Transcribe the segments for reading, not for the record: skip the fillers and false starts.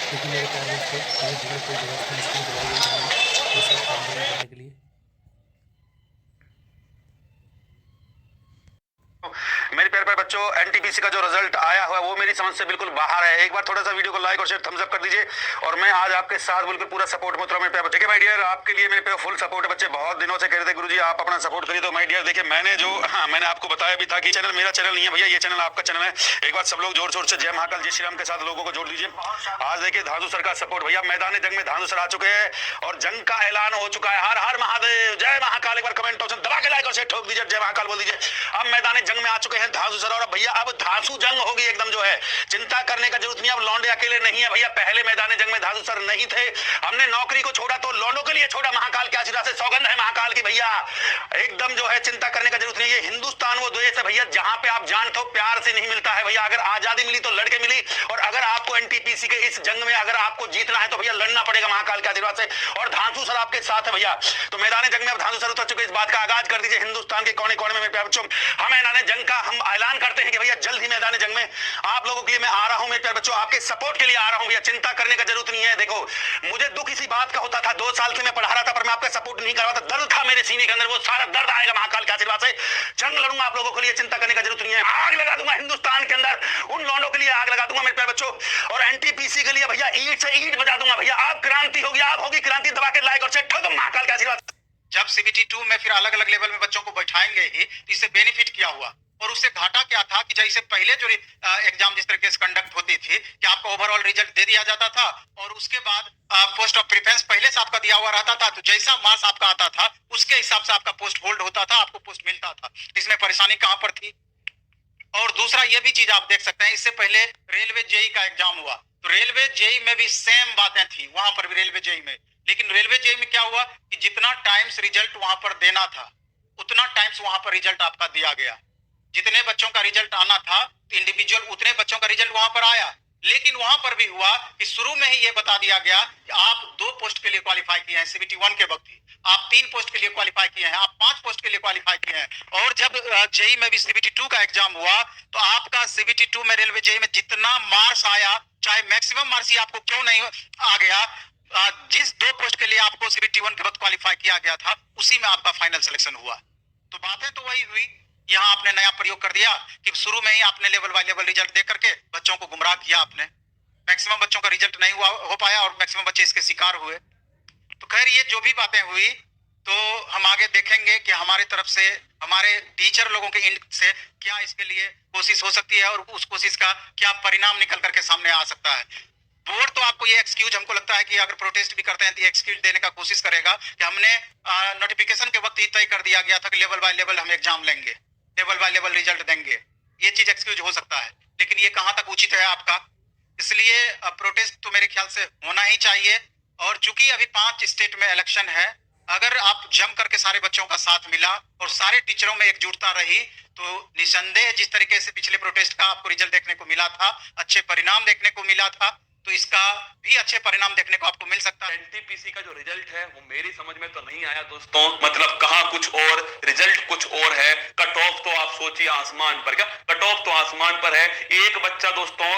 क्योंकि मेरे प्यारे दोस्तों धीरे धीरे कोई व्यवस्था मुश्किल बनाई गई रहेगी ये सब आंदोलन करने के लिए। मेरे प्यारे बच्चों, एनटीपीसी का जो रिजल्ट आया हुआ वो मेरी समझ से बिल्कुल बाहर है। एक बार थोड़ा सा वीडियो को लाइक और शेयर थम्स अप कर दीजिए और मैं आज आपके साथ बिल्कुल पूरा सपोर्ट में उतरा। मेरे प्यारे बच्चे, माय डियर, आपके लिए मेरे पे फुल सपोर्ट है। बच्चे बहुत दिनों से कह रहे थे गुरुजी आप अपना सपोर्ट करिए, तो माय डियर देखिए मैंने आपको बताया भी था कि चैनल मेरा चैनल नहीं है भैया, ये चैनल आपका चैनल है। एक बार सब लोग जोर शोर से जय महाकाल जय श्री राम के साथ लोगों को जोड़ दीजिए। आज देखिए धांसू सर का सपोर्ट, भैया मैदान जंग में धांसू सर आ चुके हैं और जंग का ऐलान हो चुका है। हर हर महादेव, जय महाकाल। एक बार कमेंट ऑप्शन दबा के लाइक और शेयर ठोक दीजिए, जय महाकाल बोल दीजिए। अब मैदान जंग में आ चुके हैं धांसू सर और भैया अब धांसू जंग होगी एकदम, जो है चिंता करने का जरूरत नहीं। अब लौंडे अकेले नहीं है भैया, पहले मैदान जंग में धांसू सर नहीं थे। हमने नौकरी को छोड़ा तो लौंडों के लिए छोड़ा। महाकाल के आशीर्वाद से सौगंध है महाकाल की भैया, एकदम जो है चिंता करने का जरूरत नहीं। ये हिंदुस्तान वो देश है भैया जहां पे आप जानते हो प्यार से नहीं मिलता है भैया। अगर आजादी मिली तो लड़के मिली, और अगर आपको एनटीपीसी के इस जंग में अगर आपको जीतना है तो भैया लड़ना पड़ेगा महाकाल के आशीर्वाद से, और धांसू सर आपके साथ है भैया। तो मैदान जंग में अब धांसू सर उतर चुके, इस बात का आगाज कर दीजिए हिंदुस्तान के कोने कोने में। मेरे प्यारे बच्चों, हम मैदान जंग का हम ऐलान करते हैं कि भैया जल्द ही मैदान जंग में आप लोगों के लिए मैं आ रहा हूं। मेरे प्यारे बच्चों, आपके सपोर्ट के लिए आ रहा हूं भैया, चिंता करने का जरूरत नहीं है। देखो मुझे दुख इसी बात का होता था, 2 साल से मैं पढ़ा रहा था पर मैं आपका सपोर्ट नहीं कर रहा था। दर्द था मेरे सीने के अंदर, वो सारा दर्द आएगा महाकाल के आशीर्वाद से। जंग लड़ूंगा आप लोगों के लिए, चिंता करने का जरूरत नहीं है। आग लगा दूंगा हिंदुस्तान के अंदर, उन लौंडों के लिए आग लगा दूंगा मेरे प्यारे बच्चों। और एनटीपीसी के लिए भैया ईंट से ईंट बजा दूंगा भैया। आप क्रांति होगी, आप होगी क्रांति। दबा के लाइक और शेयर ठोक महाकाल के आशीर्वाद। जब सीबीटी 2 में फिर अलग अलग लेवल में बच्चों को बैठाएंगे ही, तो इससे बेनिफिट क्या हुआ और उससे घाटा क्या था कि जैसे पहले जो एग्जाम जिस तरीके से कंडक्ट होती थी कि आपको ओवरऑल रिजल्ट दे दिया जाता था और उसके बाद पोस्ट ऑफ प्रेफरेंस पहले से आपका दिया हुआ रहता था, तो जैसा मार्क्स आपका आता था उसके हिसाब से आपका पोस्ट होल्ड होता था, आपको पोस्ट मिलता था। इसमें परेशानी कहां पर थी? और दूसरा ये भी चीज आप देख सकते हैं, इससे पहले रेलवे जेई का एग्जाम हुआ तो रेलवे जेई में भी सेम बातें थी, वहां पर भी रेलवे जेई में। लेकिन रेलवे जेई में क्या हुआ कि जितना टाइम्स रिजल्ट वहां पर देना था उतना टाइम्स वहां पर रिजल्ट आपका दिया गया। जितने बच्चों का रिजल्ट आना था इंडिविजुअल उतने बच्चों का रिजल्ट वहां पर आया। लेकिन वहां पर भी हुआ कि शुरू में ही ये बता दिया गया कि आप 2 पोस्ट के लिए क्वालिफाई किए हैं सीबीटी 1 के वक्त ही, आप 3 पोस्ट के लिए क्वालिफाई किए हैं, आप 5 पोस्ट के लिए क्वालिफाई किए हैं। और जब जेई में भी सीबीटी 2 का एग्जाम हुआ तो आपका सीबीटी 2 में रेलवे जेई में जितना मार्क्स आया, चाहे मैक्सिमम मार्क्स ही आपको क्यों नहीं आ गया, जिस 2 पोस्ट के लिए आपको सीबीटी 1 के वक्त क्वालिफाई किया गया था उसी में आपका फाइनल सिलेक्शन हुआ। तो बातें तो वही हुई। यहाँ आपने नया प्रयोग कर दिया कि शुरू में ही आपने लेवल बाय लेवल रिजल्ट दे करके बच्चों को गुमराह किया। आपने मैक्सिमम बच्चों का रिजल्ट नहीं हो पाया और मैक्सिमम बच्चे इसके शिकार हुए। तो खैर ये जो भी बातें हुई तो हम आगे देखेंगे कि हमारे तरफ से हमारे टीचर लोगों के एंड से क्या इसके लिए कोशिश हो सकती है और उस कोशिश का क्या परिणाम निकल करके सामने आ सकता है। बोर्ड तो आपको ये एक्सक्यूज, हमको लगता है कि अगर प्रोटेस्ट भी करते हैं तो ये एक्सक्यूज देने का कोशिश करेगा कि हमने नोटिफिकेशन के वक्त ही तय कर दिया गया था कि लेवल बाय लेवल हम एग्जाम लेंगे, लेवल बाय लेवल रिजल्ट देंगे। ये चीज एक्सक्यूज हो सकता है, लेकिन ये कहां तक उचित है आपका? इसलिए प्रोटेस्ट तो मेरे ख्याल से होना ही चाहिए। और चूंकि अभी 5 स्टेट में इलेक्शन है, अगर आप जम करके सारे बच्चों का साथ मिला और सारे टीचरों में एकजुटता रही तो निसंदेह जिस तरीके से पिछले प्रोटेस्ट का आपको रिजल्ट देखने को मिला था, अच्छे परिणाम देखने को मिला था, तो इसका भी अच्छे परिणाम देखने को आपको मिल सकता है। एनटीपीसी का जो रिजल्ट है वो मेरी समझ में तो नहीं आया दोस्तों। मतलब कहा कुछ और, रिजल्ट कुछ और है। कट ऑफ तो आप सोचिए आसमान पर, क्या कट ऑफ तो आसमान पर है। एक बच्चा दोस्तों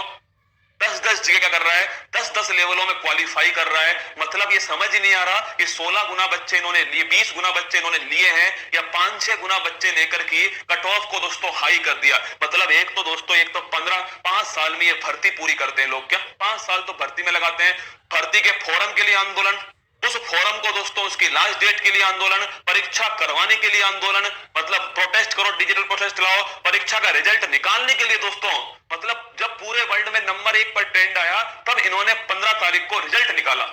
10-10 जगह क्या कर रहा है, 10-10 लेवलों में क्वालिफाई कर रहा है। मतलब ये समझ ही नहीं आ रहा कि 16 गुना बच्चे इन्होंने लिए, 20 गुना बच्चे इन्होंने लिए हैं या 5-6 गुना बच्चे लेकर की कट ऑफ को दोस्तों हाई कर दिया। मतलब एक तो दोस्तों 5 साल में ये भर्ती पूरी करते हैं लोग, क्या 5 साल तो भर्ती में लगाते हैं। भर्ती के फॉर्म के लिए आंदोलन, उस फोरम को दोस्तों उसकी लास्ट डेट के लिए आंदोलन, परीक्षा करवाने के लिए आंदोलन, मतलब प्रोटेस्ट करो, डिजिटल प्रोटेस्ट लाओ, परीक्षा का रिजल्ट निकालने के लिए दोस्तों। मतलब जब पूरे वर्ल्ड में नंबर 1 पर ट्रेंड आया तब इन्होंने 15 तारीख को रिजल्ट निकाला।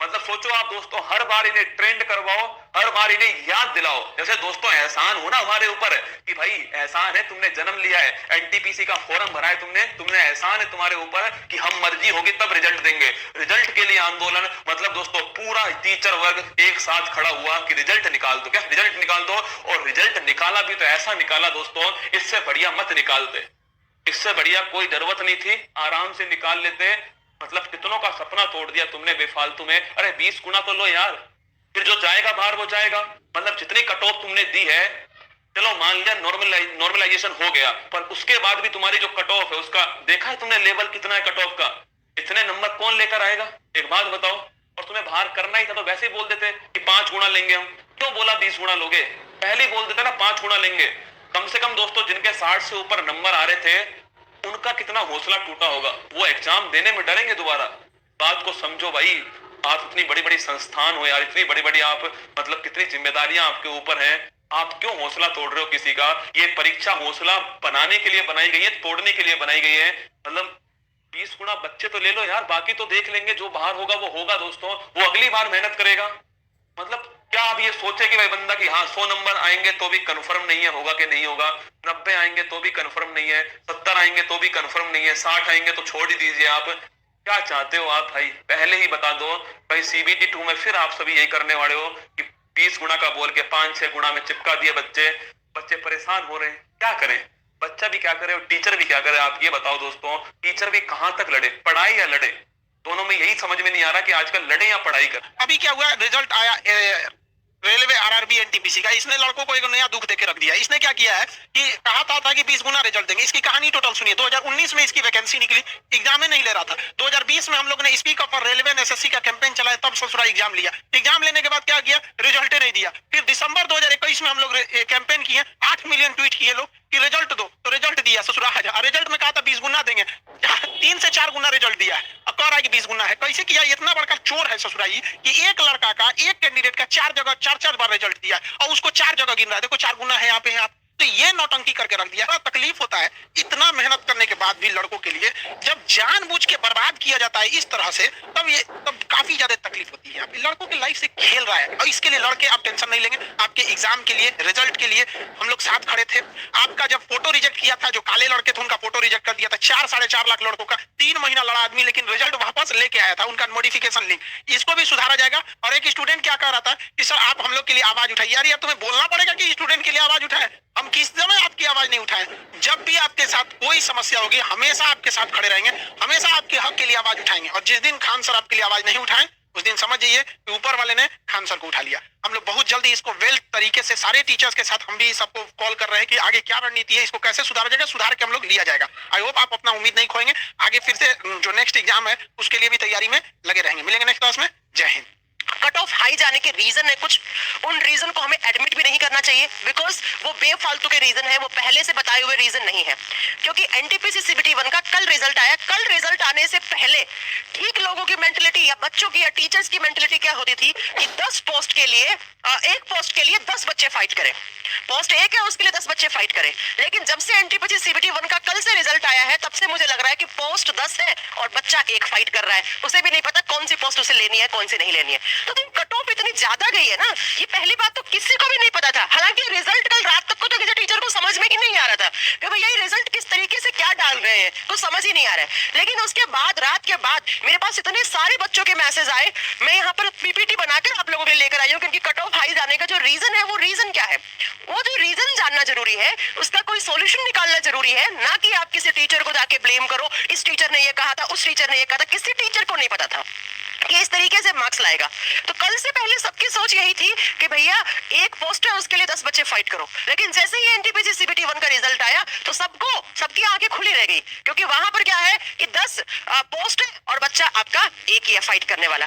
मतलब सोचो आप दोस्तों, हर बार इन्हें ट्रेंड करवाओ, हर बार इन्हें याद दिलाओ। जैसे दोस्तों एहसान हो ना हमारे ऊपर कि भाई एहसान है, तुमने जन्म लिया है, एनटीपीसी का फॉर्म भरा है तुमने एहसान है तुम्हारे ऊपर कि हम मर्जी होगी तब रिजल्ट देंगे। रिजल्ट के लिए आंदोलन, मतलब दोस्तों पूरा टीचर वर्ग एक साथ खड़ा हुआ कि रिजल्ट निकाल दो, क्या रिजल्ट निकाल दो। और रिजल्ट निकाला भी तो ऐसा निकाला दोस्तों, इससे बढ़िया मत निकालते, इससे बढ़िया कोई जरूरत नहीं थी, आराम से निकाल लेते। मतलब कितनों का सपना तोड़ दिया तुमने बेफालतू में। अरे 20 गुना तो लो यार, फिर जो जाएगा बाहर वो जाएगा। मतलब जितनी कट ऑफ तुमने दी है, चलो मान लिया नॉर्मलाइजेशन हो गया, पर उसके बाद भी तुम्हारी जो कट ऑफ है उसका देखा है तुमने लेवल कितना है कट ऑफ का। इतने नंबर कौन लेकर आएगा, एक बात बताओ। और तुम्हें बाहर करना ही था तो वैसे ही बोल देते कि 5 गुना लेंगे हम, क्यों बोला 20 गुना लोगे, पहले ही बोल देते ना 5 गुना लेंगे। कम से कम दोस्तों जिनके 60 से ऊपर नंबर आ रहे थे उनका कितना हौसला टूटा होगा, वो एग्जाम देने में डरेंगे दोबारा। बात को समझो भाई, आप इतनी बड़ी बड़ी संस्थान हो यार, इतनी बड़ी बड़ी आप मतलब कितनी जिम्मेदारियां आपके ऊपर हैं, आप क्यों हौसला तोड़ रहे हो किसी का। ये परीक्षा हौसला बनाने के लिए बनाई गई है, तोड़ने के लिए बनाई गई है। मतलब 20 गुना बच्चे तो ले लो यार, बाकी तो देख लेंगे, जो बाहर होगा वो होगा दोस्तों, वो अगली बार मेहनत करेगा। मतलब क्या आप ये सोचे कि भाई बंदा कि हाँ 100 नंबर आएंगे तो भी कंफर्म नहीं है होगा कि नहीं होगा, 90 आएंगे तो भी कंफर्म नहीं है, 70 आएंगे तो भी कंफर्म नहीं है, 60 आएंगे तो छोड़ ही दीजिए। आप क्या चाहते हो आप भाई, पहले ही बता दो भाई। CBT 2 में फिर आप सभी यही करने वाले हो कि 20 गुना का बोल के 5-6 गुना में चिपका दिए बच्चे परेशान हो रहे हैं। क्या करें, बच्चा भी क्या करे और टीचर भी क्या करे, आप ये बताओ दोस्तों। टीचर भी कहां तक लड़े, पढ़ाई या लड़े, दोनों में यही समझ में नहीं आ रहा कि आजकल लड़े या पढ़ाई कर। अभी क्या हुआ, रिजल्ट आया रेलवे RRB NTPC का, इसने लड़कों को एक नया दुख देके रख दिया। इसने क्या किया है कि कहा था कि 20 गुना रिजल्ट देंगे। इसकी कहानी टोटल सुनिए। 2019 में इसकी वैकेंसी निकली, एग्जाम में नहीं ले रहा था। 2020 में हम लोग ने स्पीक अप और रेलवे ने SSC का कैंपेन चलाया, तब ससुरा एग्जाम लिया। एग्जाम लेने के बाद क्या किया, रिजल्ट नहीं दिया। फिर दिसंबर 2021 में हम लोग कैंपेन किए, 8 मिलियन ट्वीट किए लोग कि रिजल्ट दो, तो रिजल्ट दिया ससुरा। रिजल्ट में कहा था 20 गुना देंगे, 3 से 4 गुना रिजल्ट दिया है। अब कह रहा है कि 20 गुना है। कैसे किया, इतना बड़का चोर है ससुराई कि एक लड़का का, एक कैंडिडेट का 4 जगह 4 बार रिजल्ट दिया और उसको 4 जगह गिन रहा है। देखो 4 गुना है यहाँ पे, यहाँ तो ये नौटंकी करके रख दिया। तकलीफ होता है इतना मेहनत करने के बाद भी लड़कों के लिए, जब जानबूझ के बर्बाद किया जाता है इस तरह से, तब काफी ज्यादा तकलीफ होती है। लड़कों की लाइफ से खेल रहा है और इसके लिए लड़के आप टेंशन नहीं लेंगे। आपके एग्जाम के लिए, रिजल्ट के लिए हम लोग साथ खड़े थे। आपका जब फोटो रिजेक्ट किया था, जो काले लड़के थे उनका फोटो रिजेक्ट कर दिया था, 4-4.5 लाख लड़कों का, 3 महीना लड़ा आदमी, लेकिन रिजल्ट वापस लेके आया था उनका मॉडिफिकेशन लिंक। इसको भी सुधारा जाएगा। और एक स्टूडेंट क्या कह रहा था कि सर आप हम लोग के लिए आवाज उठाइए। यार तुम्हें बोलना पड़ेगा कि स्टूडेंट के लिए आवाज उठाए। हम किस समय आपकी आवाज नहीं उठाए। जब भी आपके साथ कोई समस्या होगी, हमेशा आपके साथ खड़े रहेंगे, हमेशा आपके हक के लिए आवाज उठाएंगे। और जिस दिन खान सर आपके लिए आवाज नहीं उठाए, उस दिन समझ जाइए कि ऊपर वाले ने खान सर को उठा लिया। हम लोग बहुत जल्दी इसको वेल तरीके से सारे टीचर्स के साथ हम भी सबको कॉल कर रहे हैं कि आगे क्या रणनीति है, इसको कैसे सुधारा जाएगा, सुधार के हम लोग लिया जाएगा। आई होप आप अपना उम्मीद नहीं खोएंगे। आगे फिर से जो नेक्स्ट एग्जाम है उसके लिए भी तैयारी में लगे रहेंगे। मिलेंगे नेक्स्ट क्लास में। जय हिंद। कट ऑफ हाई जाने के रीजन है कुछ, उन रीजन को हमें एडमिट भी नहीं करना चाहिए, बिकॉज वो बेफालतू के रीजन है, वो पहले से बताए हुए रीजन नहीं है। क्योंकि NTPC CBT 1 का कल रिजल्ट आया, कल रिजल्ट आने से पहले ठीक लोगों की मेंटलिटी या बच्चों की या टीचर्स की मेंटलिटी क्या होती थी कि 10 पोस्ट के लिए, एक पोस्ट के लिए 10 बच्चे फाइट करें। पोस्ट 1 है उसके लिए 10 बच्चे फाइट करें। लेकिन जब से NTPC CBT 1 का कल से रिजल्ट आया है, तब से मुझे लग रहा है कि पोस्ट 10 है और बच्चा 1 फाइट कर रहा है। उसे भी नहीं पता कौन सी पोस्ट उसे लेनी है, कौन सी नहीं लेनी है। तो तुम कट ऑफ इतनी ज्यादा गई है ना, ये पहली बात तो किसी को भी नहीं पता था। हालांकि रिजल्ट कल रात तक को तो किसी टीचर को समझ में ही नहीं आ रहा था कि भैया ये रिजल्ट किस तरीके से क्या डाल रहे हैं, कुछ समझ ही नहीं आ रहा है। लेकिन उसके बाद, रात के बाद मेरे पास इतने सारे बच्चों के मैसेज आए, मैं यहाँ पर PPT बनाकर आप लोगों के लिए लेकर आई हूँ। क्योंकि कट ऑफ हाई जाने का जो रीजन है, वो रीजन क्या है, वो जो रीजन जानना जरूरी है, उसका कोई सोल्यूशन निकालना जरूरी है। ना कि आप किसी टीचर को जाके ब्लेम करो, इस टीचर ने ये कहा था, उस टीचर ने ये कहा था। किसी टीचर को नहीं पता था कि इस तरीके से मार्क्स लाएगा। तो कल से पहले सबकी सोच यही थी कि भैया 1 पोस्ट है उसके लिए 10 बच्चे फाइट करो। लेकिन जैसे ही NTPC CBT 1 का रिजल्ट आया तो सबकी आंखें खुली रह गई, क्योंकि वहां पर क्या है कि 10 पोस्ट है और बच्चा आपका 1 ही है फाइट करने वाला।